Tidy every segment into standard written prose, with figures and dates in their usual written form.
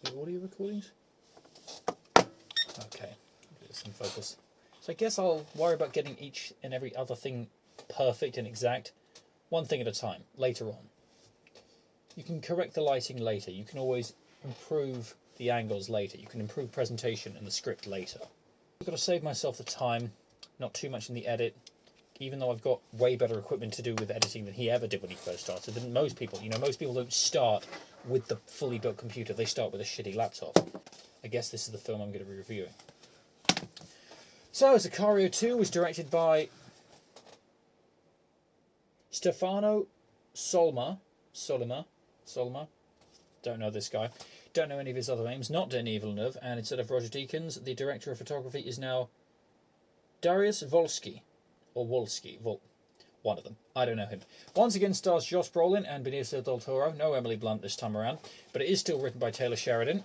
The audio recordings? Okay, it's in focus. So I guess I'll worry about getting each and every other thing perfect and exact, one thing at a time, later on. You can correct the lighting later, you can always improve the angles later, you can improve presentation and the script later. I've got to save myself the time, not too much in the edit, even though I've got way better equipment to do with editing than he ever did when he first started. Than most people, most people don't start with the fully built computer, they start with a shitty laptop. I guess this is the film I'm going to be reviewing. So, Sicario 2 was directed by Stefano Solma. Don't know this guy. Don't know any of his other names. Not Denis Villeneuve. And instead of Roger Deakins, the director of photography is now Dariusz Wolski. Or Wolski. One of them. I don't know him. Once again stars Josh Brolin and Benicio del Toro. No Emily Blunt this time around. But it is still written by Taylor Sheridan.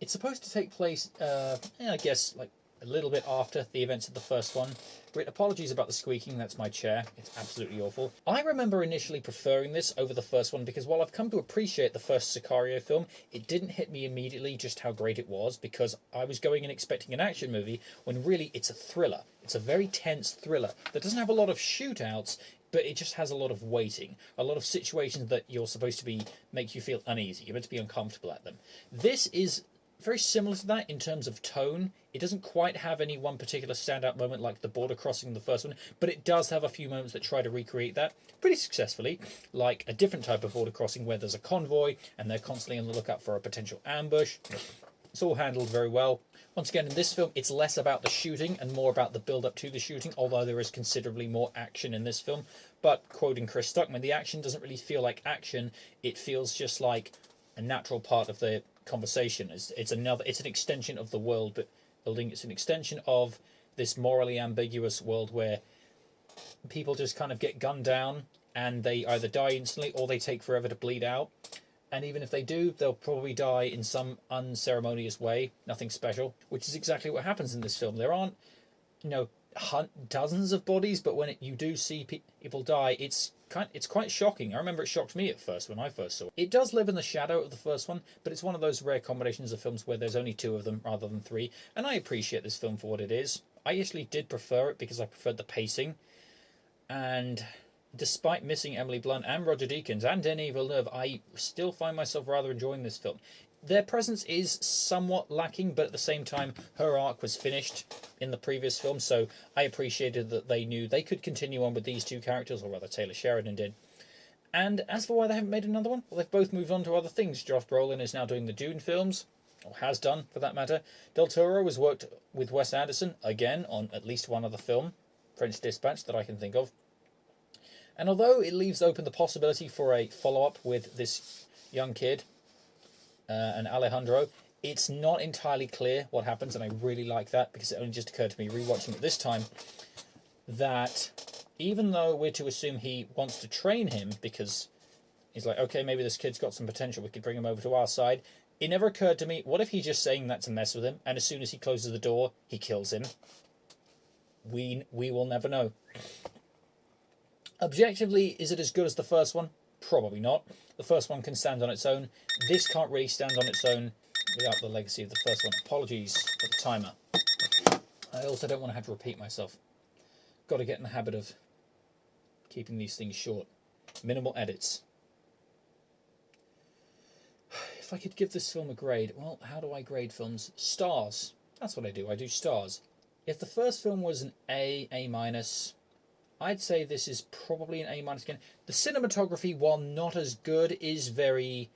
It's supposed to take place, I guess, like a little bit after the events of the first one. Apologies about the squeaking, that's my chair. It's absolutely awful. I remember initially preferring this over the first one because while I've come to appreciate the first Sicario film, it didn't hit me immediately just how great it was because I was going in expecting an action movie when really it's a thriller. It's a very tense thriller that doesn't have a lot of shootouts, but it just has a lot of waiting, a lot of situations that you're supposed to make you feel uneasy. You're meant to be uncomfortable at them. This is very similar to that in terms of tone. It doesn't quite have any one particular standout moment like the border crossing in the first one, but it does have a few moments that try to recreate that pretty successfully, like a different type of border crossing where there's a convoy and they're constantly on the lookout for a potential ambush. It's all handled very well. Once again, in this film, it's less about the shooting and more about the build-up to the shooting, although there is considerably more action in this film. But, quoting Chris Stuckman, the action doesn't really feel like action. It feels just like a natural part of the conversation. It's an extension of the world building. It's an extension of this morally ambiguous world where people just kind of get gunned down and they either die instantly or they take forever to bleed out. And even if they do, they'll probably die in some unceremonious way, nothing special, which is exactly what happens in this film. There aren't, dozens of bodies, but when you do see people die, it's quite shocking. I remember it shocked me at first when I first saw it. It does live in the shadow of the first one, but it's one of those rare combinations of films where there's only two of them rather than three, and I appreciate this film for what it is. I actually did prefer it because I preferred the pacing, and despite missing Emily Blunt and Roger Deakins and Denis Villeneuve, I still find myself rather enjoying this film. Their presence is somewhat lacking, but at the same time, her arc was finished in the previous film, so I appreciated that they knew they could continue on with these two characters, or rather Taylor Sheridan did. And as for why they haven't made another one, well, they've both moved on to other things. Josh Brolin is now doing the Dune films, or has done, for that matter. Del Toro has worked with Wes Anderson, again, on at least one other film, French Dispatch, that I can think of. And although it leaves open the possibility for a follow-up with this young kid, and Alejandro, it's not entirely clear what happens, and I really like that because it only just occurred to me rewatching it this time that even though we're to assume he wants to train him because he's like, okay, maybe this kid's got some potential, we could bring him over to our side, it never occurred to me, what if he's just saying that to mess with him, and as soon as he closes the door, he kills him? We will never know. Objectively, is it as good as the first one? Probably not. The first one can stand on its own. This can't really stand on its own without the legacy of the first one. Apologies for the timer. I also don't want to have to repeat myself. Got to get in the habit of keeping these things short. Minimal edits. If I could give this film a grade, well, how do I grade films? Stars. That's what I do. I do stars. If the first film was an A, A-, I'd say this is probably an A- again. The cinematography, while not as good, is very,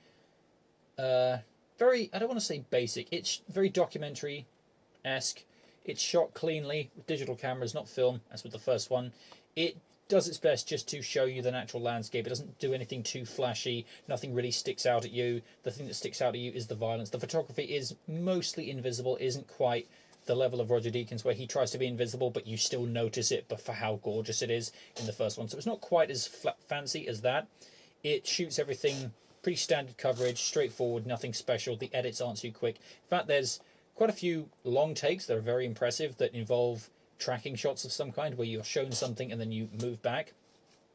I don't want to say basic. It's very documentary-esque. It's shot cleanly with digital cameras, not film, as with the first one. It does its best just to show you the natural landscape. It doesn't do anything too flashy. Nothing really sticks out at you. The thing that sticks out at you is the violence. The photography is mostly invisible, isn't quite the level of Roger Deakins where he tries to be invisible but you still notice it but for how gorgeous it is in the first one. So it's not quite as fancy as that. It shoots everything pretty standard coverage, straightforward, nothing special. The edits aren't too quick. In fact, there's quite a few long takes that are very impressive that involve tracking shots of some kind where you're shown something and then you move back.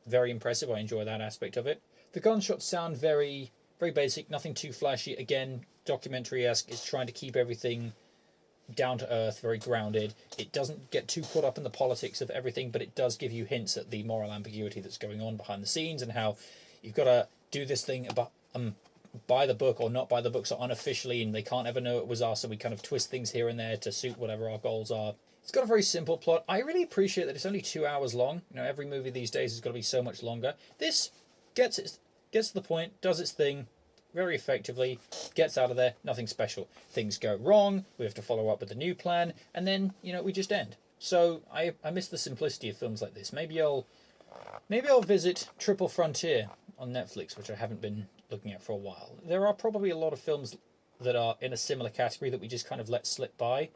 Very impressive. I enjoy that aspect of it. The gunshots sound very Very basic, nothing too flashy. Again, documentary-esque. It's trying to keep everything down to earth, very grounded. It doesn't get too caught up in the politics of everything, but it does give you hints at the moral ambiguity that's going on behind the scenes and how you've got to do this thing about by the book or not by the book, so unofficially, and they can't ever know it was us, so we kind of twist things here and there to suit whatever our goals are. It's got a very simple plot. I really appreciate that it's only 2 hours long. You know, every movie these days has got to be so much longer. This gets to the point, does its thing very effectively, gets out of there, nothing special. Things go wrong, we have to follow up with a new plan, and then, you know, we just end. So I miss the simplicity of films like this. Maybe I'll visit Triple Frontier on Netflix, which I haven't been looking at for a while. There are probably a lot of films that are in a similar category that we just kind of let slip by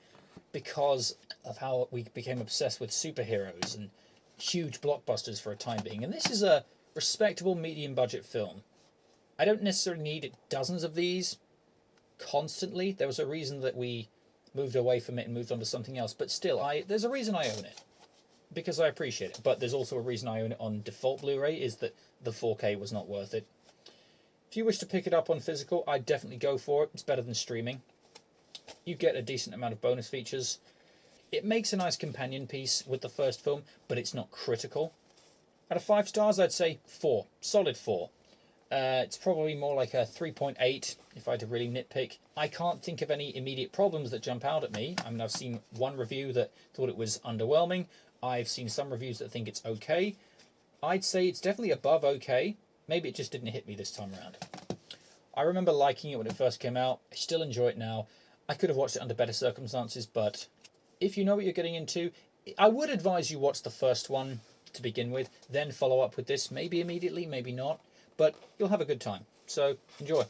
because of how we became obsessed with superheroes and huge blockbusters for a time being. And this is a respectable medium budget film. I don't necessarily need dozens of these constantly. There was a reason that we moved away from it and moved on to something else, but still, there's a reason I own it. Because I appreciate it. But there's also a reason I own it on default Blu-ray, is that the 4K was not worth it. If you wish to pick it up on physical, I'd definitely go for it. It's better than streaming. You get a decent amount of bonus features. It makes a nice companion piece with the first film, but it's not critical. Out of 5 stars, I'd say 4. Solid 4. It's probably more like a 3.8 if I had to really nitpick. I can't think of any immediate problems that jump out at me. I mean, I've seen one review that thought it was underwhelming. I've seen some reviews that think it's okay. I'd say it's definitely above okay. Maybe it just didn't hit me this time around. I remember liking it when it first came out. I still enjoy it now. I could have watched it under better circumstances, but if you know what you're getting into, I would advise you watch the first one to begin with, then follow up with this, maybe immediately, maybe not, but you'll have a good time. So, enjoy.